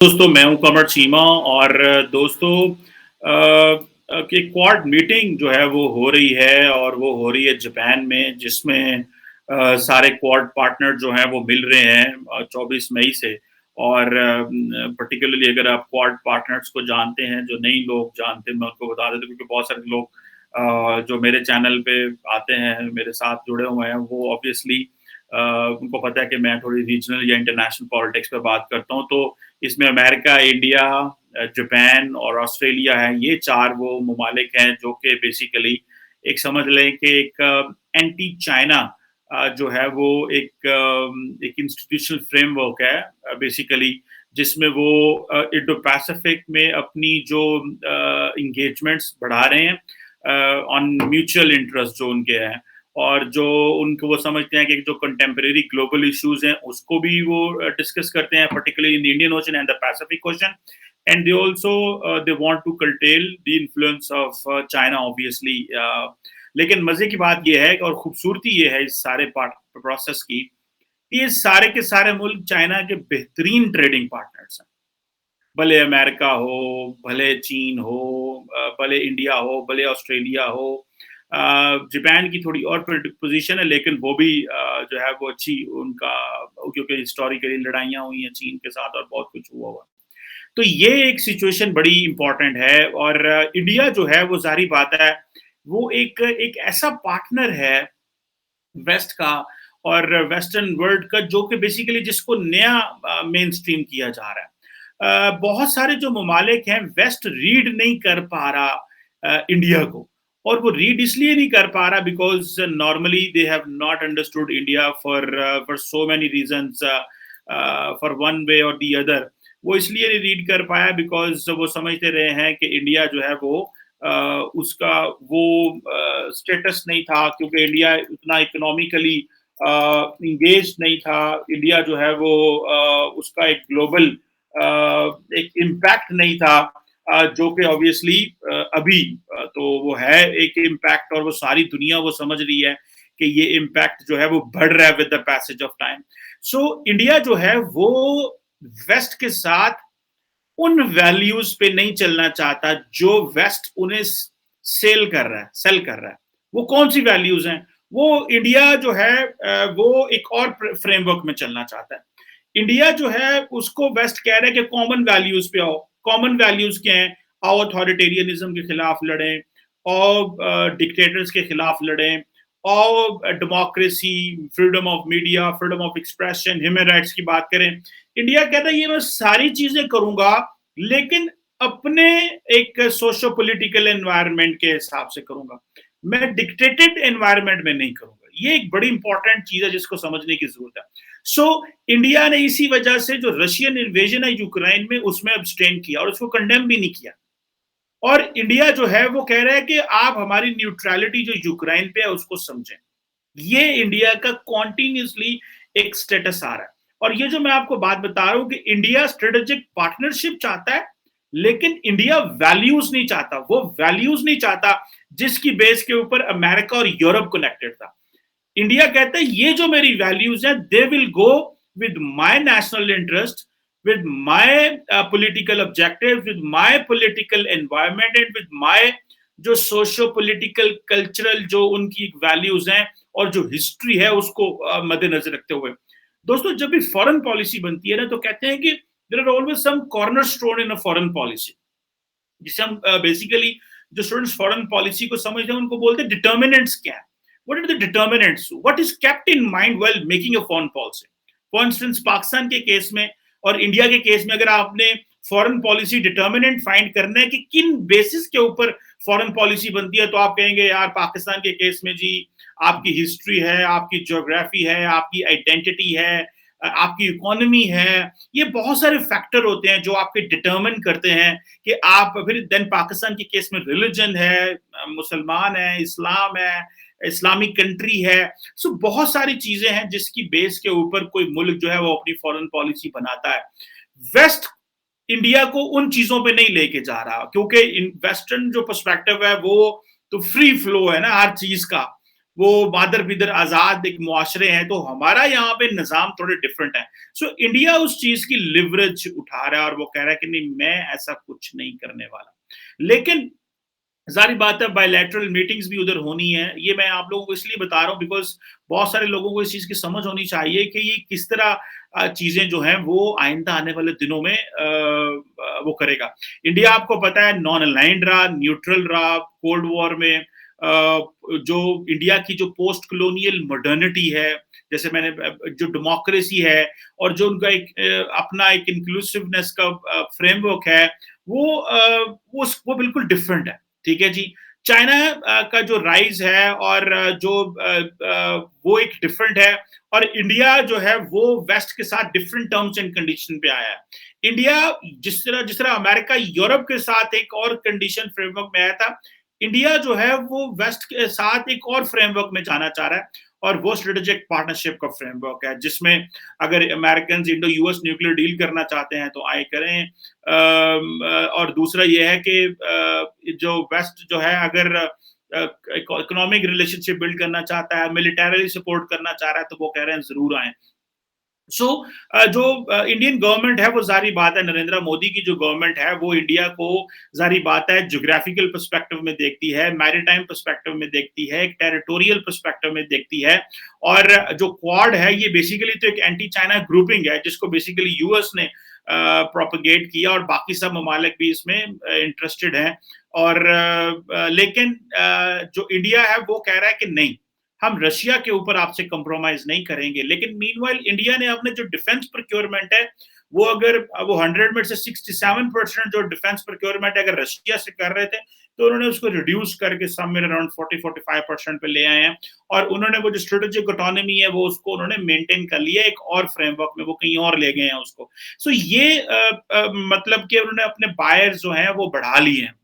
दोस्तों मैं हूं कमर चीमा और दोस्तों कि क्वाड मीटिंग जो है वो हो रही है और वो हो रही है जापान में जिसमें सारे क्वाड पार्टनर जो हैं वो मिल रहे हैं 24 मई से और पर्टिकुलरली अगर आप क्वाड पार्टनर्स को जानते हैं जो नई लोग जानते हैं मैं उनको बता देता हूँ क्योंकि बहुत सारे लोग जो मेरे चैनल पे आते हैं मेरे साथ जुड़े हुए हैं वो ऑब्वियसली उनको पता है कि मैं थोड़ी रीजनल या इंटरनेशनल पॉलिटिक्स पे बात करता हूँ तो इसमें अमेरिका, इंडिया, जापान और ऑस्ट्रेलिया है, ये 4 वो ममालिक हैं जो कि बेसिकली एक समझ लें कि एक एंटी चाइना जो है वो एक इंस्टीट्यूशनल फ्रेमवर्क है बेसिकली जिसमें वो इंडो पैसिफिक में अपनी जो एंगेजमेंट्स बढ़ा रहे हैं ऑन म्यूचुअल इंटरेस्ट जो उनके हैं और जो उनको वो समझते हैं कि जो कंटेम्परेरी ग्लोबल इश्यूज हैं उसको भी वो डिस्कस करते हैं particularly in the Indian Ocean and the Pacific Ocean and they also they want to curtail the influence of China obviously लेकिन मजे की बात ये है और खूबसूरती ये है इस सारे प्रोसेस की ये सारे के सारे मुल्क चाइना के बेहतरीन ट्रेडिंग पार्टनर्स हैं भले अमेरिका हो भले चीन हो भले इंडिया हो भले ऑस्ट्रेलिया हो जापान की थोड़ी और पोजीशन है लेकिन वो भी जो है वो अच्छी उनका क्योंकि हिस्टोरिकली लड़ाइयाँ हुई हैं चीन के साथ और बहुत कुछ हुआ हुआ तो ये एक सिचुएशन बड़ी इंपॉर्टेंट है और इंडिया जो है वो जाहिर बात है वो एक एक ऐसा पार्टनर है वेस्ट का और वेस्टर्न वर्ल्ड का जो कि बेसिकली जिसको नया मेन स्ट्रीम किया जा रहा है बहुत सारे जो ममालिक हैं वेस्ट रीड नहीं कर पा रहा इंडिया को और वो रीड इसलिए नहीं कर पा रहा because normally they have not understood India for so many reasons for one way और दी अदर वो इसलिए नहीं रीड कर पाया बिकॉज वो समझते रहे हैं कि इंडिया जो है वो उसका वो स्टेटस नहीं था क्योंकि इंडिया उतना इकोनॉमिकली इंगेज नहीं था इंडिया जो है वो उसका एक ग्लोबल एक इम्पैक्ट नहीं था जो कि ऑब्वियसली अभी तो वो है एक इम्पैक्ट और वो सारी दुनिया वो समझ रही है कि ये इम्पैक्ट जो है वो बढ़ रहा है with the passage of time so India जो है वो वेस्ट के साथ उन वैल्यूज पे नहीं चलना चाहता जो वेस्ट उन्हें सेल कर रहा है वो कौन सी वैल्यूज हैं वो इंडिया जो है वो एक और फ्रेमवर्क में चलना चाहता है इंडिया जो है उसको वेस्ट कह रहा है कि कॉमन वैल्यूज पे आओ कॉमन वैल्यूज क्या हैं आओ अथॉरिटेरियनिज्म के खिलाफ लड़ें और डिक्टेटर्स के खिलाफ लड़ें और democracy freedom of media freedom of expression human rights की बात करें इंडिया कहता है ये मैं सारी चीजें करूंगा लेकिन अपने एक सोशो पॉलिटिकल एनवायरनमेंट के हिसाब से करूंगा मैं डिक्टेटेड एनवायरनमेंट में नहीं करूंगा ये एक बड़ी इंपॉर्टेंट चीज है जिसको समझने की जरूरत है सो इंडिया ने इसी वजह से जो रशियन इन्वेजन है यूक्रेन में उसमें अब्सटेन किया और उसको कंडेम भी नहीं किया और इंडिया जो है वो कह रहा है कि आप हमारी न्यूट्रलिटी जो यूक्रेन पे है उसको समझें ये इंडिया का कॉन्टिन्यूसली एक स्टेटस आ रहा है और ये जो मैं आपको बात बता रहा हूं कि इंडिया स्ट्रेटेजिक पार्टनरशिप चाहता है लेकिन इंडिया वैल्यूज नहीं चाहता वो वैल्यूज नहीं चाहता जिसकी बेस के ऊपर अमेरिका और यूरोप कनेक्टेड था इंडिया कहता है ये जो मेरी वैल्यूज हैं they will go with my national interest with my political objectives with my political environment and with my जो सोशो पॉलिटिकल कल्चरल जो उनकी वैल्यूज हैं और जो हिस्ट्री है उसको मद्देनजर रखते हुए दोस्तों जब भी फॉरेन पॉलिसी बनती है ना तो कहते हैं कि there are always some corner stone in a foreign policy जिसे हम बेसिकली जो स्टूडेंट्स फॉरेन पॉलिसी को समझते हैं उनको बोलते हैं डिटर्मिनेंट्स क्या है what are the determinants what is kept in mind while making a foreign policy for instance Pakistan के केस में और इंडिया के केस में अगर आपने फॉरेन पॉलिसी डिटर्मिनेंट फाइंड करना है कि किन बेसिस के ऊपर फॉरेन पॉलिसी बनती है तो आप कहेंगे यार पाकिस्तान के केस में जी आपकी हिस्ट्री है आपकी ज्योग्राफी है आपकी आइडेंटिटी है आपकी इकोनॉमी है ये बहुत सारे फैक्टर होते हैं जो आपके डिटर्मिन करते हैं कि आप फिर देन पाकिस्तान के केस में रिलीजन है मुसलमान है इस्लाम है इस्लामिक कंट्री है सो बहुत सारी चीजें हैं जिसकी बेस के ऊपर कोई मुल्क जो है वो अपनी फॉरेन पॉलिसी बनाता है वेस्ट इंडिया को उन चीजों पे नहीं लेके जा रहा क्योंकि वेस्टर्न जो पर्सपेक्टिव है वो तो फ्री फ्लो है ना हर चीज का वो मादर-पिदर आज़ाद एक मुआशरे हैं, तो हमारा यहाँ पे निज़ाम थोड़े डिफरेंट है। सो इंडिया उस चीज़ की लिवरेज उठा रहा है और वो कह रहा है कि नहीं, मैं ऐसा कुछ नहीं करने वाला। लेकिन ज़ाहिर बात है बायलैटरल मीटिंग्स भी उधर होनी है। ये मैं आप लोगों को इसलिए बता रहा हूँ बिकॉज़ बहुत सारे लोगों को इस चीज़ की समझ होनी चाहिए कि ये किस तरह चीज़ें जो हैं वो आइंदा आने वाले दिनों में वो करेगा। इंडिया आपको पता है नॉन अलाइन्ड रहा, न्यूट्रल रहा, कोल्ड वॉर में जो इंडिया की जो पोस्ट कॉलोनियल मॉडर्निटी है, जैसे मैंने जो डेमोक्रेसी है और जो उनका एक अपना एक इंक्लूसिवनेस का फ्रेमवर्क है, वो बिल्कुल डिफरेंट है। ठीक है जी। चाइना का जो राइज़ है और वो एक डिफरेंट है और इंडिया जो है वो वेस्ट के साथ डिफरेंट टर्म्स एंड कंडीशन पे आया है। इंडिया जिस तरह अमेरिका यूरोप के साथ एक और कंडीशन फ्रेमवर्क में आया था, इंडिया जो है वो वेस्ट के साथ एक और फ्रेमवर्क में जाना चाह रहा है और वो स्ट्रेटेजिक पार्टनरशिप का फ्रेमवर्क है जिसमें अगर American Indo US nuclear deal करना चाहते हैं तो आए करें। और दूसरा ये है कि जो वेस्ट जो है अगर इकोनॉमिक रिलेशनशिप बिल्ड करना चाहता है, मिलिटरीली सपोर्ट करना चाह रहा है, तो वो कह रहे हैं जरूर आए। सो जो इंडियन गवर्नमेंट है वो ज़ाहिर बात है नरेंद्र मोदी की जो गवर्नमेंट है वो इंडिया को ज़ाहिर बात है ज्योग्राफिकल पर्सपेक्टिव में देखती है, मैरीटाइम पर्सपेक्टिव में देखती है, एक टेरिटोरियल पर्सपेक्टिव में देखती है। और जो क्वाड है ये बेसिकली तो एक एंटी चाइना ग्रुपिंग है जिसको बेसिकली यूएस ने प्रोपेगेट किया और बाकी सब ममालिक भी इसमें इंटरेस्टेड हैं। और लेकिन जो इंडिया है वो कह रहा है कि नहीं, हम रशिया के ऊपर आपसे कंप्रोमाइज नहीं करेंगे। लेकिन मीनवाइल इंडिया ने अपने जो डिफेंस प्रोक्योरमेंट है वो अगर वो 100 में से 67% जो डिफेंस प्रोक्योरमेंट अगर रशिया से कर रहे थे तो उन्होंने उसको रिड्यूस करके समवेयर अराउंड 40-45% पे ले आए हैं। और उन्होंने वो जो स्ट्रेटेजिक ऑटोनॉमी है वो उसको उन्होंने मेंटेन कर लिया एक और फ्रेमवर्क में, वो कहीं और ले गए हैं उसको। सो ये मतलब कि उन्होंने अपने बायर्स जो हैं वो बढ़ा लिए हैं।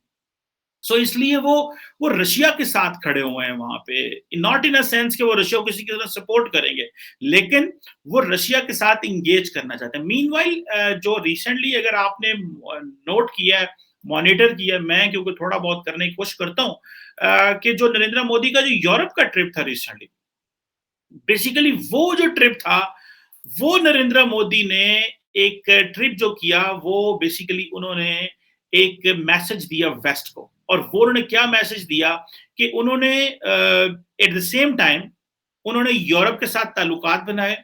सो इसलिए वो रशिया के साथ खड़े हुए हैं वहां पे, नॉट इन अ सेंस कि वो रशिया को किसी की तरह सपोर्ट करेंगे, लेकिन वो रशिया के साथ इंगेज करना चाहते हैं। मीनवाइल जो रिसेंटली अगर आपने नोट किया है, मॉनिटर किया, मैं क्योंकि थोड़ा बहुत करने की कोशिश करता हूँ कि जो नरेंद्र मोदी का जो यूरोप का ट्रिप था रिसेंटली, बेसिकली वो जो ट्रिप था वो नरेंद्र मोदी ने एक ट्रिप जो किया वो बेसिकली उन्होंने एक मैसेज दिया वेस्ट को। और वो उन्होंने क्या मैसेज दिया कि उन्होंने एट द सेम टाइम उन्होंने यूरोप के साथ ताल्लुकात बनाए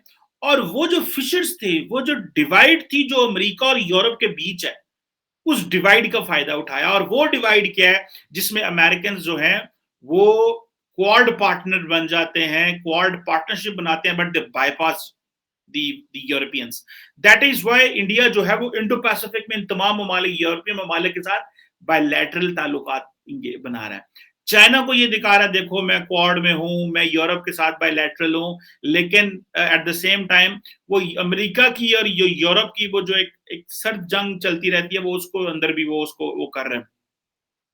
और वो जो फिशर्स थे, वो जो डिवाइड थी जो अमेरिका और यूरोप के बीच है, उस डिवाइड का फायदा उठाया। और वो डिवाइड क्या है जिसमें अमेरिकन जो हैं वो क्वाड पार्टनर बन जाते हैं, क्वाड पार्टनरशिप बनाते हैं, but they bypass the Europeans. That is why India जो है वो इंडो पैसिफिक में इन तमाम ममालिक, यूरोपीय ममालिक के साथ बायलैटरल ताल्लुकात बना रहा है। चाइना को ये दिखा रहा है देखो मैं क्वाड में हूं, मैं यूरोप के साथ बायलैटरल हूं, लेकिन एट द सेम टाइम वो अमेरिका की और यूरोप की वो जो एक सर्द जंग चलती रहती है वो उसको अंदर भी वो उसको वो कर रहे हैं।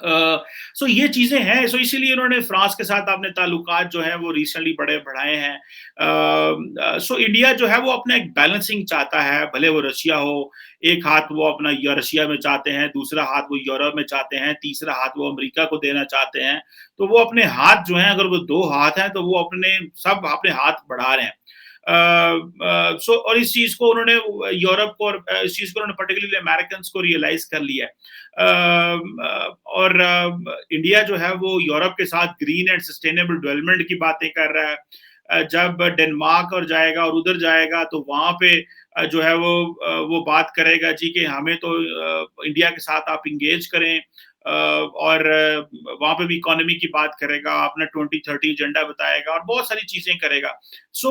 सो ये चीजें हैं। सो इसीलिए उन्होंने फ्रांस के साथ अपने ताल्लुकात जो है वो रिसेंटली बड़े बढ़ाए हैं। सो इंडिया जो है वो अपना एक बैलेंसिंग चाहता है, भले वो रशिया हो, एक हाथ वो अपना रशिया में चाहते हैं, दूसरा हाथ वो यूरोप में चाहते हैं, तीसरा हाथ वो अमेरिका को देना चाहते हैं। तो वो अपने हाथ जो हैं, अगर वो दो हाथ हैं तो वो अपने सब अपने हाथ बढ़ा रहे हैं। सो और इस चीज को उन्होंने यूरोप को और इस चीज को उन्होंने पर्टिकुलरली अमेरिकन को रियलाइज कर लिया है। और इंडिया जो है वो यूरोप के साथ ग्रीन एंड सस्टेनेबल डेवलपमेंट की बातें कर रहा है। जब डेनमार्क और जाएगा और उधर जाएगा तो वहां पे जो है वो बात करेगा जी कि हमें तो इंडिया के साथ आप इंगेज करें। और वहां पे भी इकोनॉमी की बात करेगा, अपना 2030 एजेंडा बताएगा और बहुत सारी चीजें करेगा। सो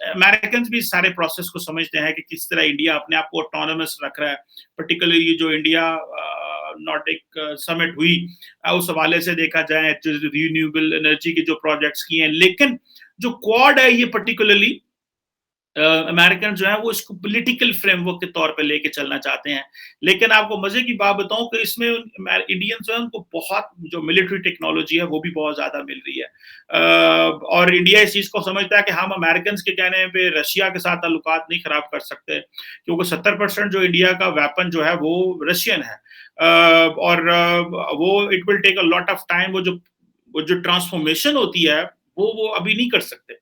अमेरिकन भी सारे प्रोसेस को समझते हैं कि किस तरह इंडिया अपने आप को ऑटोनोमस रख रहा है। पर्टिकुलरली जो इंडिया नॉर्डिक समिट हुई उस हवाले से देखा जाए, रिन्यूएबल एनर्जी के जो प्रोजेक्ट्स किए हैं, लेकिन जो क्वाड है ये पर्टिकुलरली अमेरिकन जो है वो इसको पॉलिटिकल फ्रेमवर्क के तौर पे लेके चलना चाहते हैं। लेकिन आपको मजे की बात बताऊं कि इसमें इंडियंस जो है उनको बहुत जो मिलिट्री टेक्नोलॉजी है वो भी बहुत ज्यादा मिल रही है। और इंडिया इस चीज को समझता है कि हम अमेरिकन के कहने पे रशिया के साथ ताल्लुकात नहीं खराब कर सकते, क्योंकि 70% जो इंडिया का वेपन जो है वो रशियन है। और वो it will take a lot of time, वो जो ट्रांसफॉर्मेशन होती है वो अभी नहीं कर सकते।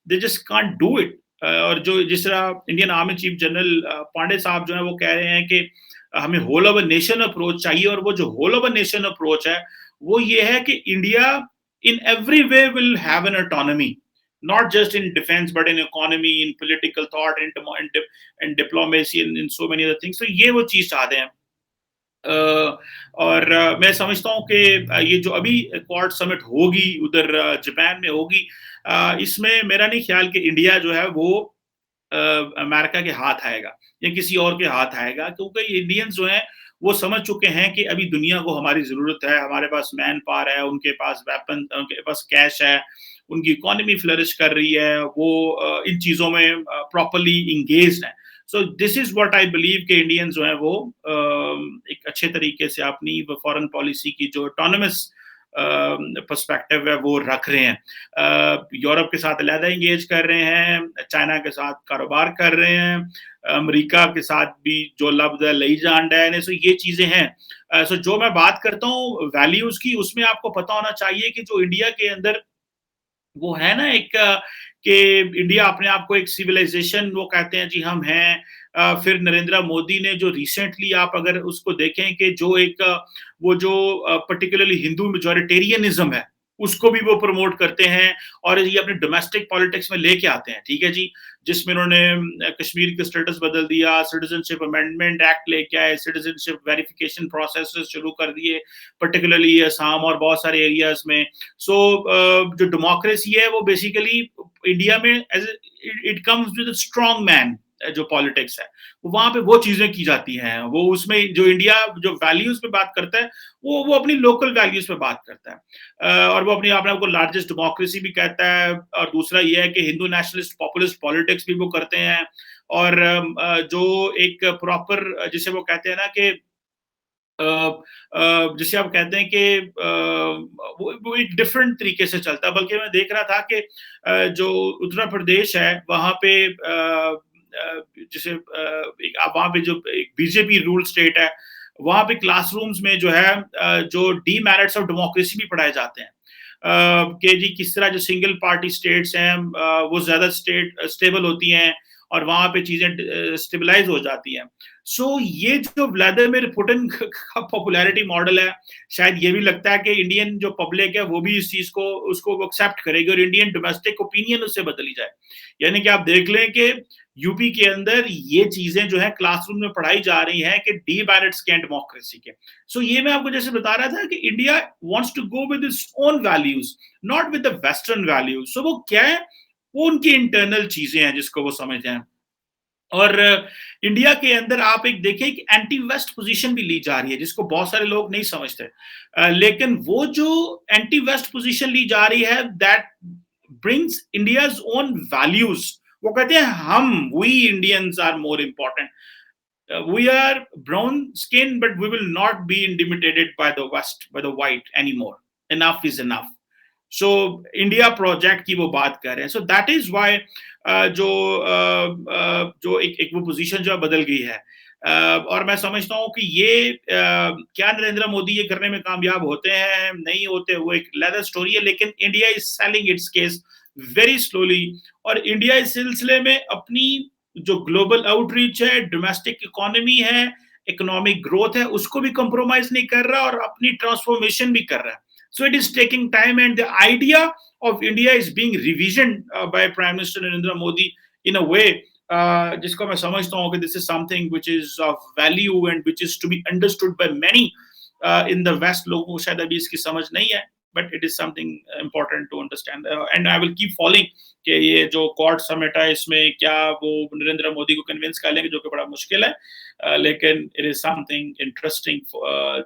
They just can't do it. और जो जिस तरह Indian army chief general Pande साहब जो है वो कह रहे हैं कि हमें whole of a nation approach चाहिए, और वो जो whole of a nation approach है वो ये है कि India in every way will have an autonomy, not just in defense but in economy, in political thought, in diplomacy, in so many other things. तो ये वो चीज चाहते हैं। और मैं समझता हूँ कि ये जो अभी क्वाड समिट होगी उधर जापान में होगी, इसमें मेरा नहीं ख्याल कि इंडिया जो है वो अमेरिका के हाथ आएगा या किसी और के हाथ आएगा, क्योंकि इंडियंस जो हैं वो समझ चुके हैं कि अभी दुनिया को हमारी जरूरत है, हमारे पास मैन पावर है, उनके पास वेपन, उनके पास कैश है, उनकी इकोनॉमी फ्लरिश कर रही है, वो इन चीजों में प्रॉपरली इंगेज्ड है। So this is what I believe कि इंडियंस जो है वो एक अच्छे तरीके से अपनी फॉरेन पॉलिसी की जो ऑटोनमस पर्सपेक्टिव है वो रख रहे हैं। यूरोप के साथ अलहदा इंगेज कर रहे हैं, चाइना के साथ कारोबार कर रहे हैं, अमेरिका के साथ भी जो लफ्ज है लई जान है। सो ये चीजें हैं। सो जो मैं बात करता हूँ वैल्यूज की, उसमें आपको पता होना चाहिए कि जो इंडिया के अंदर वो है ना एक कि इंडिया अपने आप को एक सिविलाइजेशन वो कहते हैं जी हम हैं। फिर नरेंद्र मोदी ने जो रिसेंटली आप अगर उसको देखें कि जो एक वो जो पर्टिकुलरली हिंदू मेजोरिटेरियनिज्म है उसको भी वो प्रमोट करते हैं और ये अपने डोमेस्टिक पॉलिटिक्स में लेके आते हैं, ठीक है जी। जिसमें उन्होंने कश्मीर का स्टेटस बदल दिया, सिटीजनशिप अमेंडमेंट एक्ट लेके आए, सिटीजनशिप वेरिफिकेशन प्रोसेस शुरू कर दिए, पर्टिकुलरली असम और बहुत सारे एरियाज में। सो जो डेमोक्रेसी है वो बेसिकली इंडिया में it comes with strong man, जो पॉलिटिक्स है वहां पे वो चीजें की जाती हैं। वो उसमें जो इंडिया जो वैल्यूज पे बात करता है वो अपनी लोकल वैल्यूज पे बात करता है। और वो अपने आप को लार्जेस्ट डेमोक्रेसी भी कहता है। और दूसरा ये है कि हिंदू नेशनलिस्ट पॉपुलिस्ट पॉलिटिक्स भी वो करते हैं। और जो एक प्रॉपर जिसे वो कहते हैं ना कि जिसे आप कहते हैं कि वो एक डिफरेंट तरीके से चलता है। बल्कि मैं देख रहा था कि जो उत्तर प्रदेश है वहां पे जैसे वहां पे जो बीजेपी रूल स्टेट है वहां पे क्लासरूम्स में जो है जो डीमेरिट्स ऑफ डेमोक्रेसी भी पढ़ाए जाते हैं। कि जी किस तरह जो सिंगल पार्टी स्टेट्स हैं वो ज्यादा स्टेबल होती हैं और वहां पे चीजें स्टेबलाइज हो जाती हैं। सो ये जो व्लादिमीर पुतिन का पॉपुलैरिटी मॉडल है, शायद ये भी लगता है कि इंडियन जो पब्लिक है वो भी इस चीज को उसको एक्सेप्ट करेगी और इंडियन डोमेस्टिक ओपिनियन उससे बदली जाए। यानी कि आप देख लें कि यूपी के अंदर ये चीजें जो है क्लासरूम में पढ़ाई जा रही हैं कि डीमेरिट्स क्या डेमोक्रेसी के। सो ये मैं आपको जैसे बता रहा था कि India wants to go with its own values, not with the western values. So वो क्या है, वो उनकी इंटरनल चीजें हैं जिसको वो समझते हैं। और इंडिया के अंदर आप एक देखें कि एंटी वेस्ट पोजीशन भी ली जा रही है जिसको बहुत सारे लोग नहीं समझते। लेकिन वो जो एंटी वेस्ट पोजीशन ली जा रही है that brings India's own values. वो कहते हैं हम we Indians are more important, we are brown skin but we will not be intimidated by the west, by the white anymore. Enough is enough. So India project की वो बात कर रहे हैं। सो दैट इज वाई जो एक वो position जो बदल गई है। और मैं समझता हूँ कि ये क्या नरेंद्र मोदी ये करने में कामयाब होते हैं नहीं होते, वो एक लेदर स्टोरी है। लेकिन India is selling it's case very slowly. और इंडिया इस सिलसिले में अपनी जो ग्लोबल आउटरीच है, डोमेस्टिक इकोनॉमी है, इकोनॉमिक ग्रोथ है, उसको भी कंप्रोमाइज नहीं कर रहा और अपनी ट्रांसफॉर्मेशन भी कर रहा है। So it is taking time, and the idea of India is being revisioned by Prime Minister Narendra Modi in a way जिसको मैं समझता हूँ कि this is something which is of value and which is to be understood by many in the West। लोगों को शायद अभी इसकी समझ नहीं है, but it is something important to understand, and I will keep following कि ये जो क्वाड समिट है इसमें क्या वो नरेंद्र मोदी को कन्विंस कर लेंगे, जो कि बड़ा मुश्किल है। लेकिन इट इज समथिंग इंटरेस्टिंग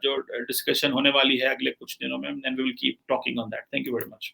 जो डिस्कशन होने वाली है अगले कुछ दिनों में, and we will keep talking on that. Thank you very much.